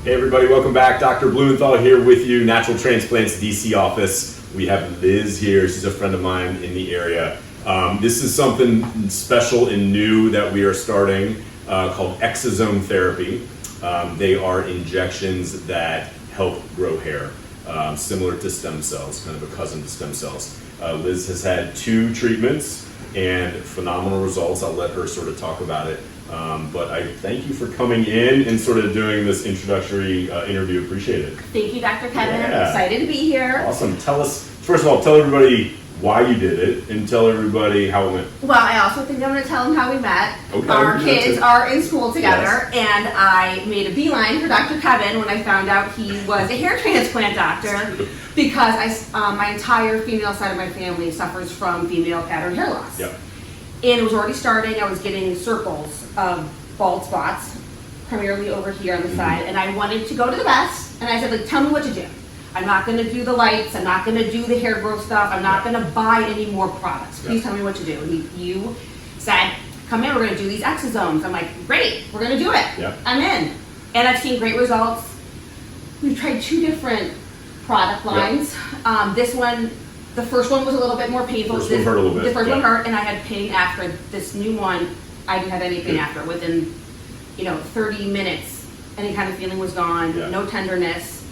Hey everybody, welcome back. Dr. Blumenthal here with you, Natural Transplants DC office. We have Liz here. She's a friend of mine in the area. This is something special and new that we are starting called Exosome Therapy. They are injections that help grow hair, similar to stem cells, kind of a cousin to stem cells. Liz has had 2 treatments and phenomenal results. I'll let her sort of talk about it. But I thank you for coming in and sort of doing this introductory interview. Appreciate it. Thank you, Dr. Kevin. Yeah. I'm excited to be here. Awesome. Tell us, first of all, tell everybody why you did it and tell everybody how it went. Well, I also think I'm going to tell them how we met. Okay, Our we can do kids that too. are in school together, Yes. and I made a beeline for Dr. Kevin when I found out he was a hair transplant doctor because my entire female side of my family suffers from female pattern hair loss. Yep. And it was already starting. I was getting circles of bald spots, primarily over here on the side, and I wanted to go to the best, and I said, like, tell me what to do. I'm not going to do the lights. I'm not going to do the hair growth stuff. I'm not going to buy any more products. Please tell me what to do. And you said, come in, we're going to do these exosomes. I'm like, great, we're going to do it. Yep. I'm in. And I've seen great results. We've tried 2 different product lines. This one, the first one was a little bit more painful. First one hurt a little bit. The first one Yeah. hurt, and I had pain after. This new one, I didn't have any pain after. Within, 30 minutes, any kind of feeling was gone, Yeah. no tenderness.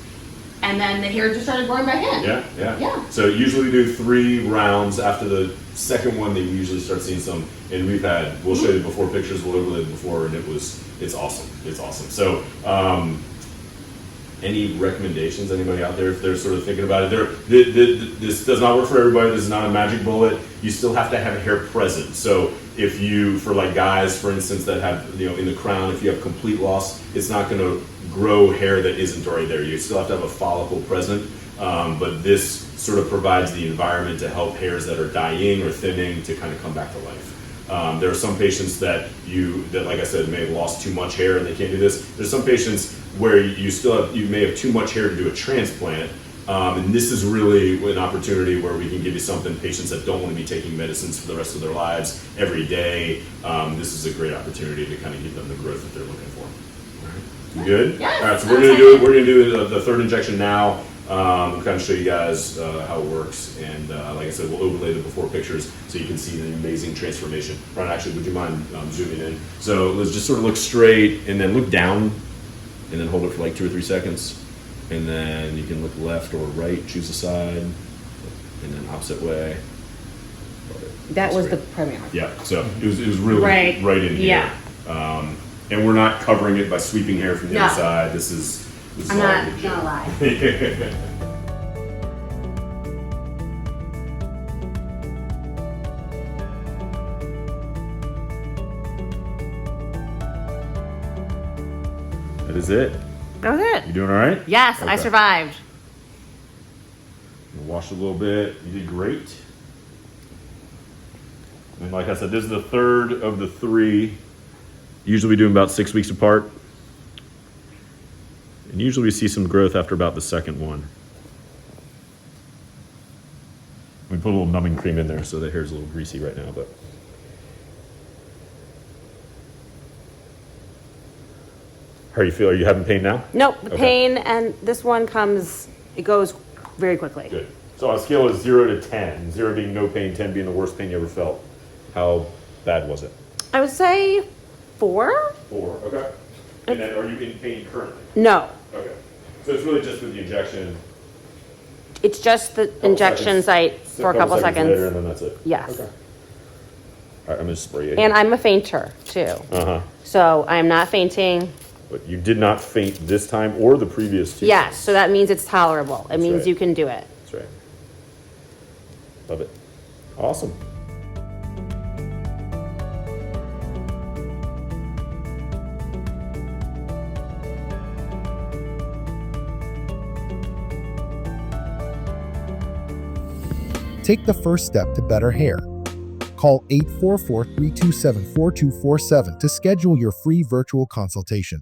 And then the hair just started growing back in. Yeah. So usually we do 3 rounds. After the second one, they usually start seeing some. And we'll show you the before pictures, we'll overlay the before, and it's awesome. It's awesome. So, any recommendations, anybody out there, if they're sort of thinking about it? This does not work for everybody. This is not a magic bullet. You still have to have hair present. So if you, for like guys, for instance, that have, in the crown, if you have complete loss, it's not going to grow hair that isn't already there. You still have to have a follicle present. But this sort of provides the environment to help hairs that are dying or thinning to kind of come back to life. There are some patients that like I said, may have lost too much hair and they can't do this. There's some patients where you may have too much hair to do a transplant. And this is really an opportunity where we can give you something, patients that don't want to be taking medicines for the rest of their lives every day. This is a great opportunity to kind of give them the growth that they're looking for. All right. You good? Yes. All right, so we're going to do the 3rd injection now. We'll kind of show you guys how it works, and like I said, we'll overlay the before pictures so you can see the amazing transformation. Ron, actually, would you mind zooming in? So let's just sort of look straight, and then look down, and then hold it for like 2 or 3 seconds, and then you can look left or right, choose a side, and then opposite way. That was the primary. Yeah, so it was really right in here. Yeah. And we're not covering it by sweeping hair from the No. inside. This is I'm all not legit. gonna lie. That is it. That was it. You doing all right? Yes, I Okay. survived. Wash a little bit. You did great. And like I said, this is the 3rd of the 3. Usually we do them about 6 weeks apart. And usually we see some growth after about the 2nd one. We put a little numbing cream in there so the hair's a little greasy right now, but. How do you feel? Are you having pain now? Nope, the Okay. pain, and this one it goes very quickly. Good. So on a scale of 0 to 10, 0 being no pain, 10 being the worst pain you ever felt, how bad was it? I would say 4? 4, okay. And then are you in pain currently? No, Okay. So it's really just with the injection. it's just the injection seconds. site for a couple seconds. Later, and then that's it. Yes. Okay. All right, I'm going to spray you. And I'm a fainter too. Uh-huh. So I'm not fainting. But you did not faint this time or the previous 2 Yes, times. so that means it's tolerable. It means right. you can do it. That's right. Love it. Awesome. Take the first step to better hair. Call 844-327-4247 to schedule your free virtual consultation.